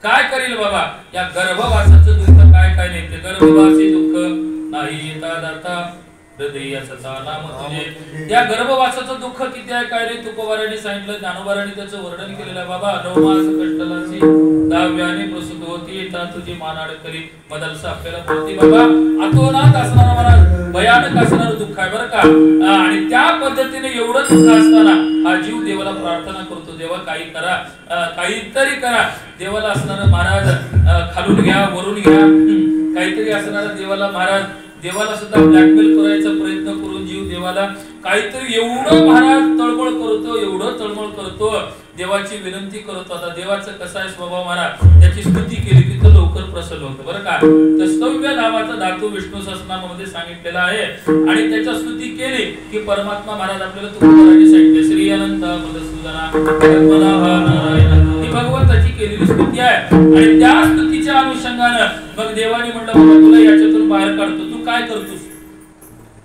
काय करील बाबा या गर्भवासाचं दुःख काय काय नाही ते गर्भवासी दुःख नाही येता दाता हृदयाचा नाम तुझे या गर्भवासाचं दुःख किती आहे काय रे तुकोबाराने सांगितलं ज्ञानोबाराने त्याचं वर्णन केलेलं आहे बाबा 9 मास कष्टलाची 10व्याने प्रसूत होती येता तुझी मानाड करी मदलसा आपल्याला बोलती बाबा अतोनात असणारा महाराज भयानक असणारं दुःख आहे बरं का आणि त्या पद्धतीने एवढं दुःख असताना हा जीव देवाला प्रार्थना करतो देवा काही करा काहीतरी करा देवाला असणारं महाराज खालून घ्या वरून घ्या काहीतरी असणारं देवाला महाराज देवाला सुद्धा ब्लॅकमेल करायचा प्रयत्न करून जीव देवाला काहीतरी एवढं महाराज तळमळ करतो एवढं तळमळ करतो देवाची विनंती करतो आता देवाचं कसं आहे स्वभाव महाराज त्याची स्तुती केली की तो लवकर प्रसन्न होतो बरं का तर स्तव्य नावाचा धातू विष्णू सहस्रनामामध्ये सांगितलेला आहे आणि त्याची स्तुती केली की परमात्मा महाराज आपल्याला तुकोबाराने सांगितले श्री अनंत मधुसूदना पद्मनाभा नारायण ही भगवंताची केलेली स्तुती आहे आणि त्या स्तुतीच्या अनुषंगाने मग देवाने म्हटलं बाबा तुला याच्यातून बाहेर काढतो तू काय करतोस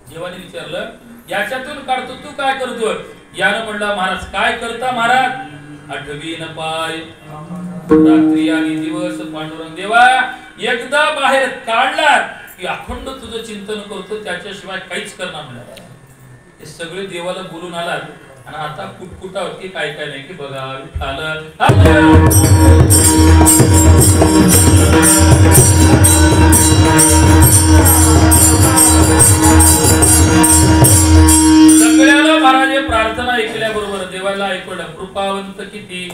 देवाने विचारलं याच्यातून काढतो तू काय करतो यानं म्हणला महाराज काय करता महाराज आठवीन पाय रात्री आणि दिवस पांडुरंग देवा एकदा बाहेर काढला की अखंड तुझं चिंतन करतो त्याच्याशिवाय काहीच करणार नाही हे सगळे देवाला बोलून आलात आणि आता कुटकुटावरती काय काय नाही की बघा आलं सगळ्याला महाराज प्रार्थना ऐकल्याबरोबर देवाला ऐकवलं कृपावंत किती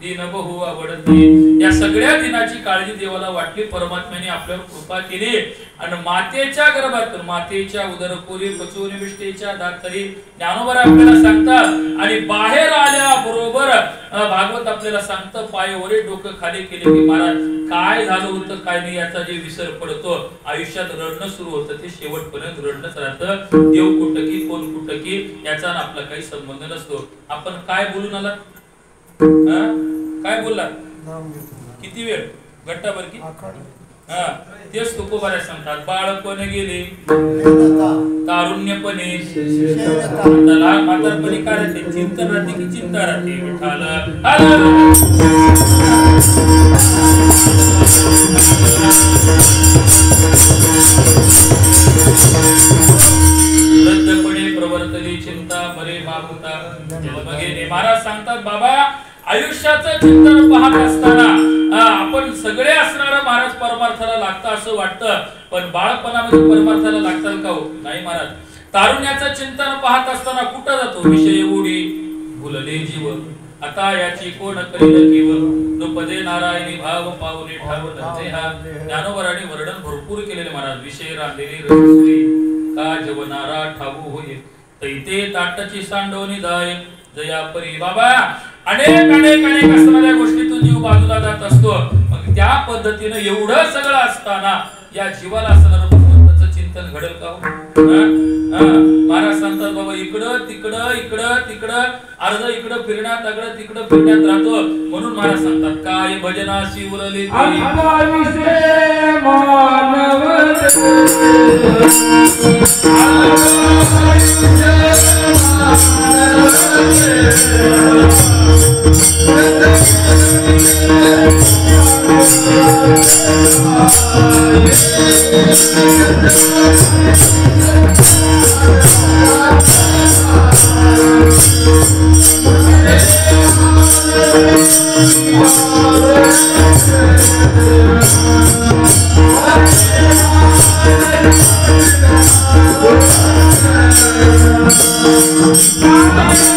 दीन बहु आवडते या सगळ्या दिनाची काळजी देवाला वाटली परमात्म्याने आपल्यावर कृपा केली आणि मातेच्या गर्भात मातेच्या उदरकोरी पचून विष्टेच्या दातरी ज्ञानोबा आपल्याला सांगतात आणि बाहेर आल्या बरोबर भागवत आपल्याला सांगतं पाय वरे डोकं खाली केले की महाराज काय झालं होतं काय नाही याचा जे विसर पडतो आयुष्यात रडणं सुरू होतं ते शेवटपर्यंत रडणंच राहतं देव कुठं की कोण कुठं की याचा आपला काही संबंध नसतो आपण काय बोलून आला काय बोलला किती वेळ घट्टाभर की तेच तुकोबारा सांगतात बाळपणे गेले तारुण्यपणे म्हातारपणे काय राहते चिंतन राहते की चिंता राहते वृद्धपणे प्रवर्तली चिंता बरे मागुता जन्मगेले महाराज सांगतात बाबा आयुष्याचं चिंतन पाहत असताना आपण सगळे असणारा महाराज परमार्थाला लागतं असं वाटतं पण बाळपणामध्ये परमार्थाला लागतात का हो नाही महाराज तारुण्याचं चिंतन पाहत असताना कुठं जातो विषय उडी भुलले जीव आता याची कोण करील केवळ नृपदे नारायणी भाव पावले ठाव हा ज्ञानोबराने वर्णन भरपूर केलेले महाराज विषय रांधलेली रसोई का जवनारा ठाऊ होय तैते ताटाची सांडवणी जाय जया परी बाबा अनेक अनेक अनेक असणाऱ्या गोष्टीतून जीव बाजूला जात असतो मग त्या पद्धतीने एवढं सगळं असताना या जीवाला असणारं भगवंताचं चिंतन घडेल का महाराज सांगतात बाबा इकडं तिकडं इकडं तिकडं अर्ध इकडं फिरण्यात अगडं तिकडं फिरण्यात राहतो म्हणून महाराज सांगतात काय भजनाशी उरले Thank you.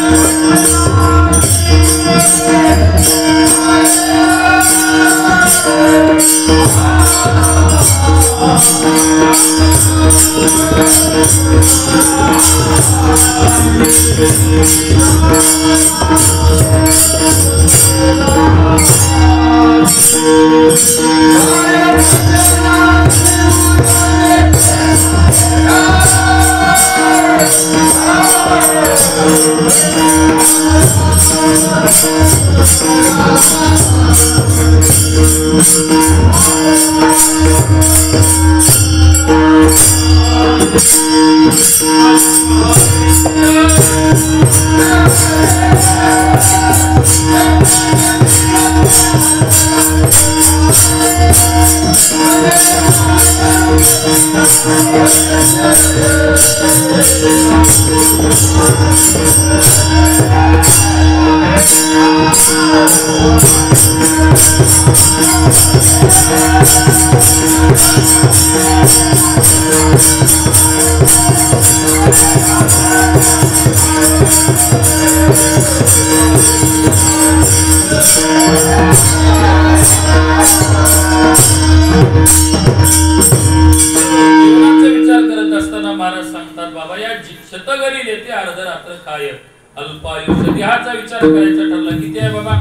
शतघरी येते अर्ध रात्र काय अल्पायुष्य देहाचा विचार करायचा ठरला. किती आहे बाबा?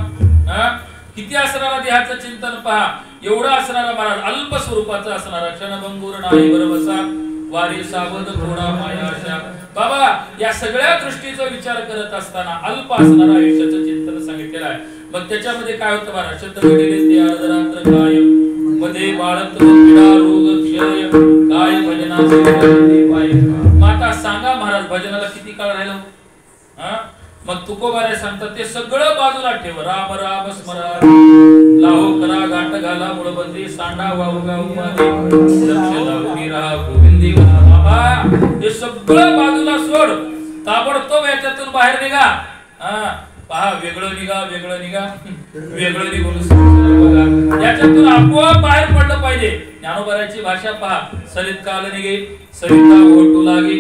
किती असणारा देहाचं चिंतन पहा. एवढा असणारा महाराज अल्प स्वरूपाचा असणारा क्षणभंगुर नाही बरबसा वारी सावध थोडा मायाशा. बाबा या सगळ्या दृष्टीचा विचार करत असताना अल्प असणारा आयुष्याचं चिंतन सांगितलेलं आहे. मग त्याच्यामध्ये काय होतं महाराज? शतघरी येते अर्ध रात्र काय मध्ये बाळंत पीडा रोग क्षय काय भजनाचे पाय. माता सांगा महाराज भजनाला किती काळ राहिलो? मग तुकोबारे सांगतात ते सगळं बाजूला ठेव. राम राम स्मरा लाहो करा गाठ घाला मुळबंदी सांडा वाहू गाऊ मध्ये लक्ष लावून राहा गोविंदी बाबा. हे सगळं बाजूला सोड. ताबडतोब याच्यातून बाहेर निघा. पहा वेगळं निघा वेगळं निघा वेगळं निघून बघा. याच्यातून आपोआप बाहेर पडलं पाहिजे. ज्ञानोबाची भाषा पहा. सरित काल निघे सरिता ओटू लागे.